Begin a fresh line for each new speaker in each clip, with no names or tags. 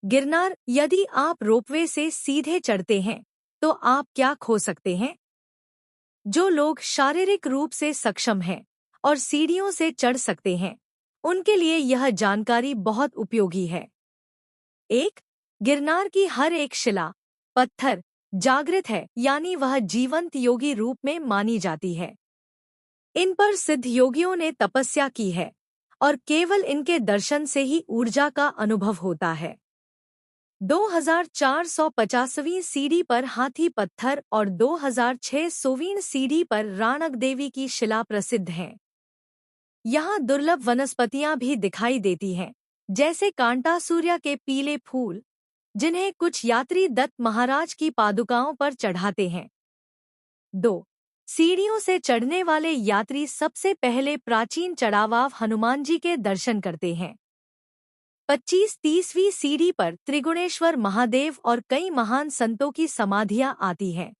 गिरनार, यदि आप रोपवे से सीधे चढ़ते हैं तो आप क्या खो सकते हैं? जो लोग शारीरिक रूप से सक्षम हैं और सीढ़ियों से चढ़ सकते हैं, उनके लिए यह जानकारी बहुत उपयोगी है। 1. गिरनार की हर एक शिला, पत्थर जागृत है, यानी वह जीवंत योगी रूप में मानी जाती है। इन पर सिद्ध योगियों ने तपस्या की है और केवल इनके दर्शन से ही ऊर्जा का अनुभव होता है। 2450वीं सीढ़ी पर हाथी पत्थर और 2600वीं सीढ़ी पर राणक देवी की शिला प्रसिद्ध हैं। यहाँ दुर्लभ वनस्पतियां भी दिखाई देती हैं, जैसे कांटासूर्या के पीले फूल, जिन्हें कुछ यात्री दत्त महाराज की पादुकाओं पर चढ़ाते हैं। 2. सीढ़ियों से चढ़ने वाले यात्री सबसे पहले प्राचीन चढ़ावाव हनुमान जी के दर्शन करते हैं। 25-30वीं सीढ़ी पर त्रिगुणेश्वर महादेव और कई महान संतों की समाधियां आती हैं।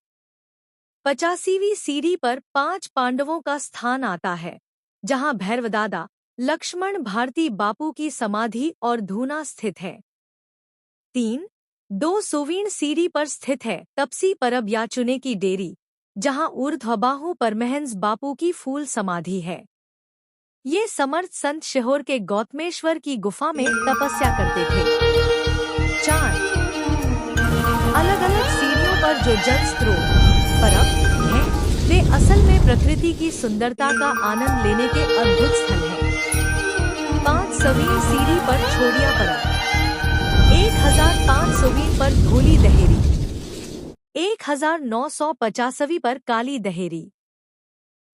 85वीं सीढ़ी पर 5 पांडवों का स्थान आता है, जहां भैरवदादा, लक्ष्मण भारती बापू की समाधि और धूना स्थित है। 3. 200वीं सीढ़ी पर स्थित है तपसी परब याचुने की डेरी, जहां ऊर्ध्वबाहु परमहंस बापू की फूल समाधि है। ये समर्थ संत शिहोर के गौतमेश्वर की गुफा में तपस्या करते थे। 4. अलग अलग सीढ़ियों पर जो जल स्रोत परब हैं, वे असल में प्रकृति की सुंदरता का आनंद लेने के अद्भुत स्थल हैं। 500वीं सीढ़ी पर छोड़िया परब, 1500वीं पर धोली दहेरी, 1950वीं पर काली दहेरी।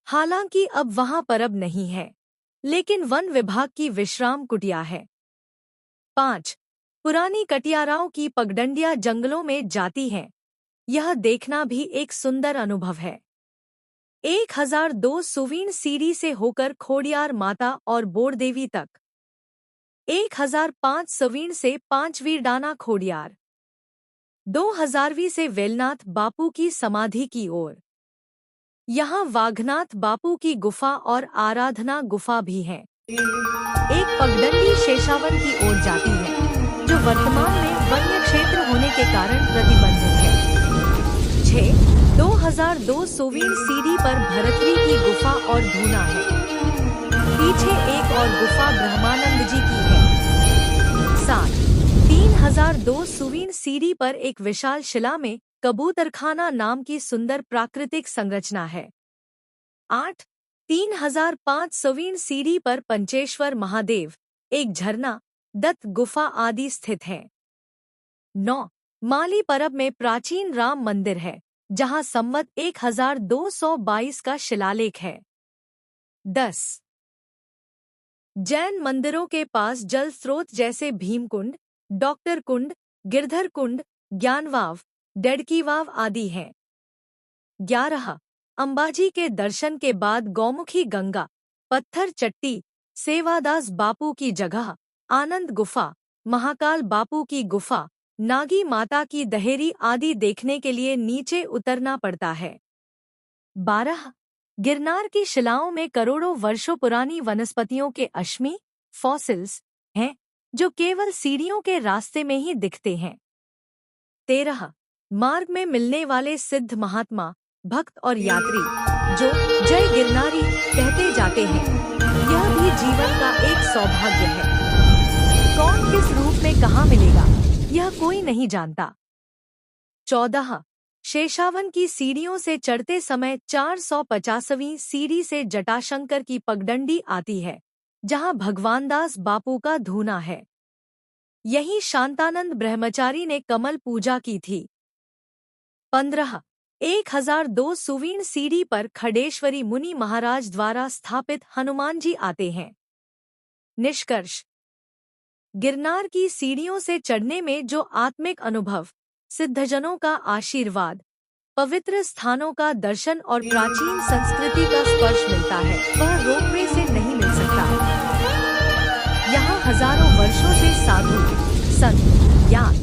हालांकि अब वहां परब नहीं है, लेकिन वन विभाग की विश्राम कुटिया है। 5. पुरानी कटियाराओं की पगडंडियां जंगलों में जाती हैं। यह देखना भी एक सुंदर अनुभव है। 1200वीं सीढ़ी से होकर खोडियार माता और बोरदेवी तक, 1500वीं से 5वीं डाना खोडियार, 2000वीं से वेलनाथ बापू की समाधि की ओर। यहाँ वाघनाथ बापू की गुफा और आराधना गुफा भी है। एक पगडंडी शेषावन की ओर जाती है, जो वर्तमान में वन्य क्षेत्र होने के कारण प्रतिबंधित है। 6. 2200वीं सीढ़ी पर भरतरी की गुफा और धूना है। पीछे एक और गुफा ब्रह्मानंद जी की है। 7. 3200वीं सीढ़ी पर एक विशाल शिला में कबूतरखाना नाम की सुंदर प्राकृतिक संरचना है। 8. 3500वीं सीढ़ी पर पंचेश्वर महादेव, एक झरना, दत्त गुफा आदि स्थित हैं। 9. माली परब में प्राचीन राम मंदिर है, जहां संवत 1222 का शिलालेख है। 10. जैन मंदिरों के पास जल स्रोत जैसे भीमकुंड, डॉक्टर कुंड, गिरधर कुंड, ज्ञानवाव, डेडकीवाव आदि हैं। 11. अंबाजी के दर्शन के बाद गौमुखी गंगा, पत्थर चट्टी, सेवादास बापू की जगह, आनंद गुफा, महाकाल बापू की गुफा, नागी माता की दहेरी आदि देखने के लिए नीचे उतरना पड़ता है। 12. गिरनार की शिलाओं में करोड़ों वर्षों पुरानी वनस्पतियों के अश्मी फॉसिल्स हैं, जो केवल सीढ़ियों के रास्ते में ही दिखते हैं। 13. मार्ग में मिलने वाले सिद्ध महात्मा, भक्त और यात्री, जो जय गिरनारी कहते जाते हैं, यह भी जीवन का एक सौभाग्य है। कौन किस रूप में कहाँ मिलेगा, यह कोई नहीं जानता। 14. शेषावन की सीढ़ियों से चढ़ते समय 450वीं सीढ़ी से जटाशंकर की पगडंडी आती है, जहां भगवानदास बापू का धूना है। यहीं शांतानंद ब्रह्मचारी ने कमल पूजा की थी। 15. 1200वीं सीढ़ी पर खडेश्वरी मुनि महाराज द्वारा स्थापित हनुमान जी आते हैं। निष्कर्ष: गिरनार की सीढ़ियों से चढ़ने में जो आत्मिक अनुभव, सिद्धजनों का आशीर्वाद, पवित्र स्थानों का दर्शन और प्राचीन संस्कृति का स्पर्श मिलता है, वह रोपवे से नहीं मिल सकता। यहाँ हजारों वर्षों से साधु, संत, ज्ञान